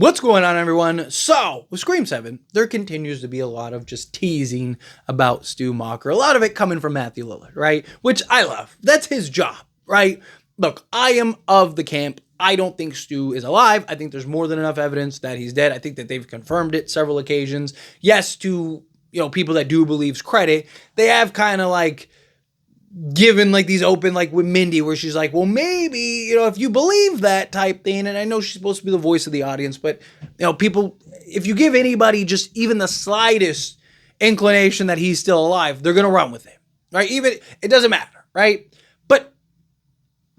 What's going on, everyone? So, with Scream 7, there continues to be a lot of just teasing about Stu Macher. A lot of it coming from Matthew Lillard, right? Which I love. That's his job, right? Look, I am of the camp. I don't think Stu is alive. I think there's more than enough evidence that he's dead. I think that they've confirmed it several occasions. Yes, to people that do believe's credit, they have kind of like given like these open, like with Mindy, where she's like, well, maybe, if you believe that type thing, and I know she's supposed to be the voice of the audience, but people, if you give anybody just even the slightest inclination that he's still alive, they're going to run with him, right? Even, it doesn't matter, right? But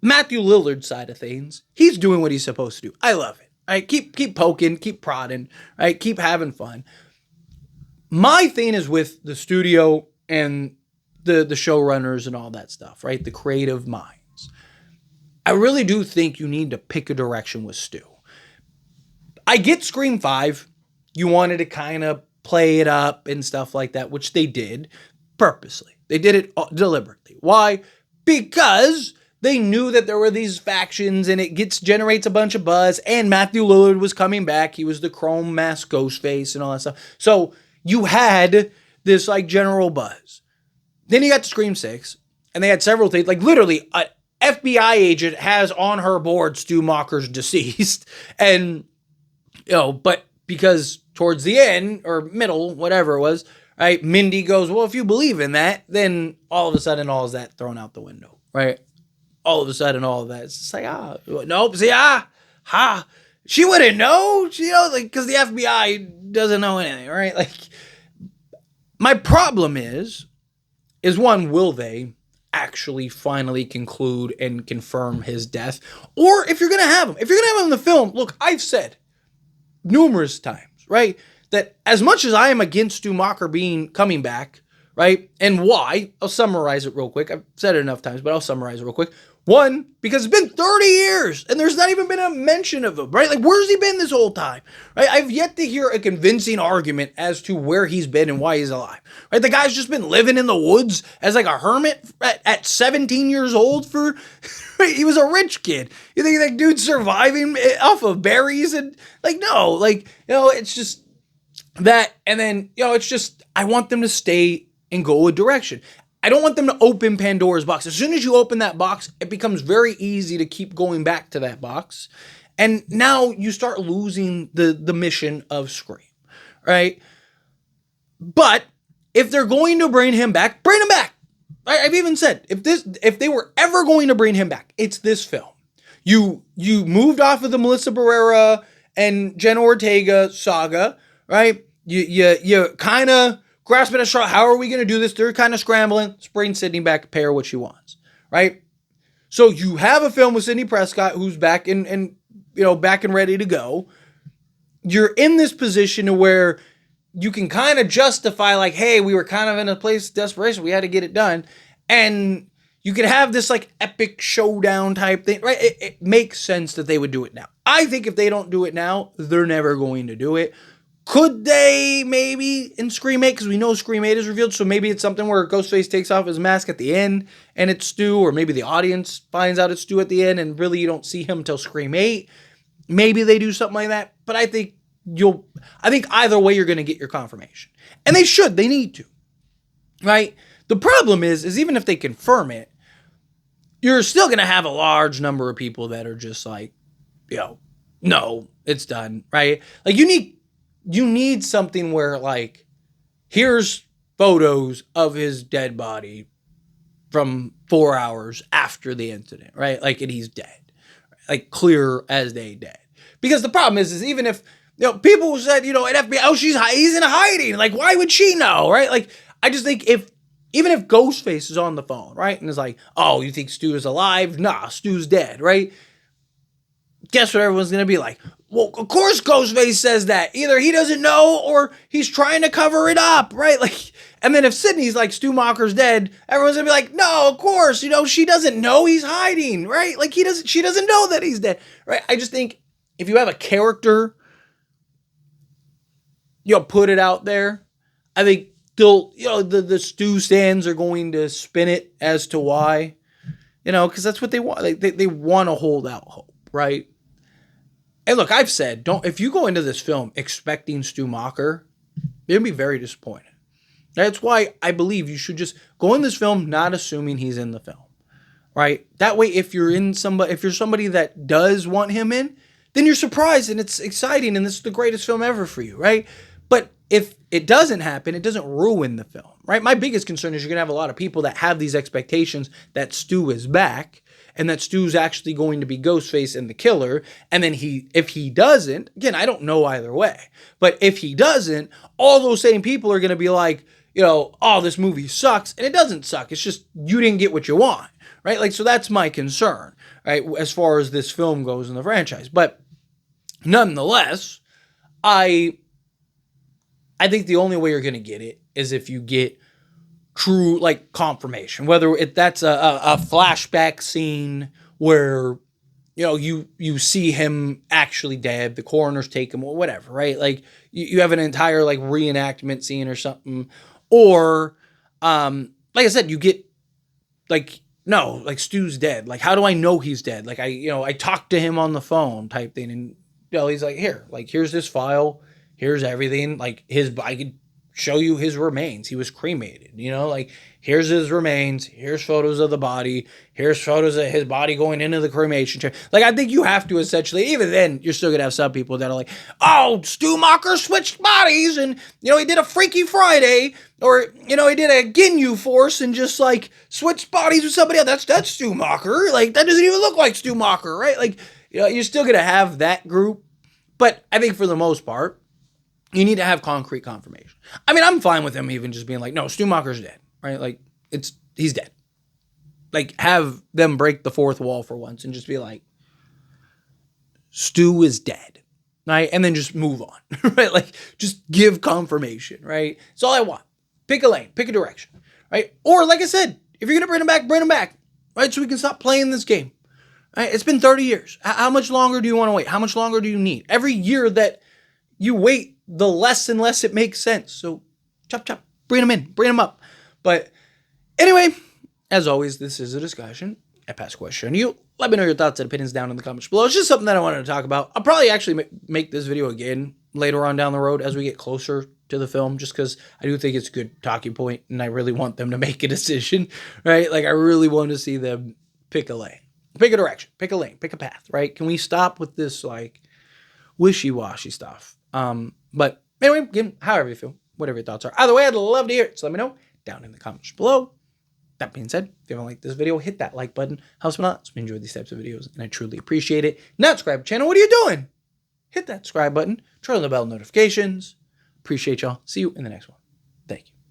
Matthew Lillard's side of things, he's doing what he's supposed to do. I love it, right? Keep poking, keep prodding, right? Keep having fun. My thing is with the studio and the showrunners and all that stuff, right? The creative minds. I really do think you need to pick a direction with Stu. I get Scream 5. You wanted to kind of play it up and stuff like that, which they did purposely. They did it deliberately. Why? Because they knew that there were these factions and it generates a bunch of buzz, and Matthew Lillard was coming back. He was the chrome mask Ghostface and all that stuff. So you had this like general buzz. Then you got to Scream 6, and they had several things. Like, literally, an FBI agent has on her board Stu Macher's deceased. And, but because towards the end, or middle, whatever it was, right, Mindy goes, well, if you believe in that, then all of a sudden, all of that thrown out the window, right? All of a sudden, all of that. It's just like, nope, see, she wouldn't know, because the FBI doesn't know anything, right? Like, my problem is one, will they actually finally conclude and confirm his death? Or if you're going to have him in the film, look, I've said numerous times, right, that as much as I am against Stu Macher coming back, right, and why, I'll summarize it real quick. I've said it enough times, but I'll summarize it real quick. One, because it's been 30 years and there's not even been a mention of him, right? Like, where's he been this whole time, right? I've yet to hear a convincing argument as to where he's been and why he's alive, right? The guy's just been living in the woods as like a hermit at 17 years old right? He was a rich kid. You think that dude's surviving off of berries and like, no, like, it's just that. And then, it's just, I want them to stay and go a direction. I don't want them to open Pandora's box. As soon as you open that box, it becomes very easy to keep going back to that box. And now you start losing the mission of Scream, right? But if they're going to bring him back, bring him back. I've even said, if they were ever going to bring him back, it's this film. You moved off of the Melissa Barrera and Jenna Ortega saga, right? You kind of grasping at straw. How are we going to do this? They're kind of scrambling. Let's bring Sydney back, pay her what she wants, right? So you have a film with Sidney Prescott who's back and back and ready to go. You're in this position to where you can kind of justify like, hey, we were kind of in a place of desperation. We had to get it done. And you could have this like epic showdown type thing, right? It makes sense that they would do it now. I think if they don't do it now, they're never going to do it. Could they maybe in Scream 8, because we know Scream 8 is revealed, so maybe it's something where Ghostface takes off his mask at the end and it's Stu, or maybe the audience finds out it's Stu at the end and really you don't see him until Scream 8. Maybe they do something like that, but I think either way you're going to get your confirmation. And they need to, right? The problem is even if they confirm it, you're still going to have a large number of people that are just like, no, it's done, right? Like you need something where, like, here's photos of his dead body from 4 hours after the incident, right? Like, and he's dead. Like, clear as day dead. Because the problem is even if, people said, at FBI, he's in hiding. Like, why would she know, right? Like, I just think even if Ghostface is on the phone, right? And is like, oh, you think Stu is alive? Nah, Stu's dead, right? Guess what everyone's going to be like? Well, of course Ghostface says that. Either he doesn't know or he's trying to cover it up, right? Like, and then if Sydney's like, Stu Macher's dead, everyone's gonna be like, no, of course, she doesn't know he's hiding, right? Like she doesn't know that he's dead, right? I just think if you have a character, put it out there, I think the Stu stands are going to spin it as to why, because that's what they want. They want to hold out hope, right? And look, I've said, if you go into this film expecting Stu Macher, you're going to be very disappointed. That's why I believe you should just go in this film not assuming he's in the film. Right? That way, if you're somebody that does want him in, then you're surprised and it's exciting and this is the greatest film ever for you, right? But if it doesn't happen, it doesn't ruin the film, right? My biggest concern is you're going to have a lot of people that have these expectations that Stu is back and that Stu's actually going to be Ghostface and the killer. And then if he doesn't, again, I don't know either way, but if he doesn't, all those same people are going to be like, oh, this movie sucks. And it doesn't suck. It's just you didn't get what you want. Right? Like, so that's my concern, right? As far as this film goes in the franchise. But nonetheless, I think the only way you're going to get it is if you get true, like, confirmation. Whether that's a flashback scene where, you see him actually dead, the coroner's take him, or whatever, right? Like, you have an entire, like, reenactment scene or something. Or, like I said, you get, like, no, like Stu's dead. Like, how do I know he's dead? Like, I talked to him on the phone type thing. And, he's like, here's this file. Here's everything. Like, I could show you his remains. He was cremated, like, here's his remains. Here's photos of the body. Here's photos of his body going into the cremation chair. Like, I think you have to essentially, even then, you're still going to have some people that are like, oh, Stu Macher switched bodies and, he did a Freaky Friday or, he did a Ginyu Force and just, like, switched bodies with somebody else. That's Stu Macher. Like, that doesn't even look like Stu Macher, right? Like, you're still going to have that group. But I think for the most part, you need to have concrete confirmation. I mean, I'm fine with him even just being like, no, Stu Macher's dead, right? Like, he's dead. Like, have them break the fourth wall for once and just be like, Stu is dead, right? And then just move on, right? Like, just give confirmation, right? That's all I want. Pick a lane, pick a direction, right? Or, like I said, if you're going to bring him back, right? So we can stop playing this game, right? It's been 30 years. How much longer do you want to wait? How much longer do you need? Every year that you wait, the less and less it makes sense. So chop, bring them up. But anyway, as always, this is a discussion. I pass a question on you. Let me know your thoughts and opinions down in the comments below. It's just something that I wanted to talk about. I'll probably actually make this video again later on down the road as we get closer to the film, just because I do think it's a good talking point and I really want them to make a decision, right? Like, I really want to see them pick a lane, pick a direction, pick a lane, pick a path, right? Can we stop with this, like, wishy-washy stuff? But anyway, again, however you feel, whatever your thoughts are. Either way, I'd love to hear it. So let me know down in the comments below. That being said, if you haven't liked this video, hit that like button. Helps me out. So we enjoy these types of videos, and I truly appreciate it. Not subscribe to the channel. What are you doing? Hit that subscribe button. Turn on the bell notifications. Appreciate y'all. See you in the next one. Thank you.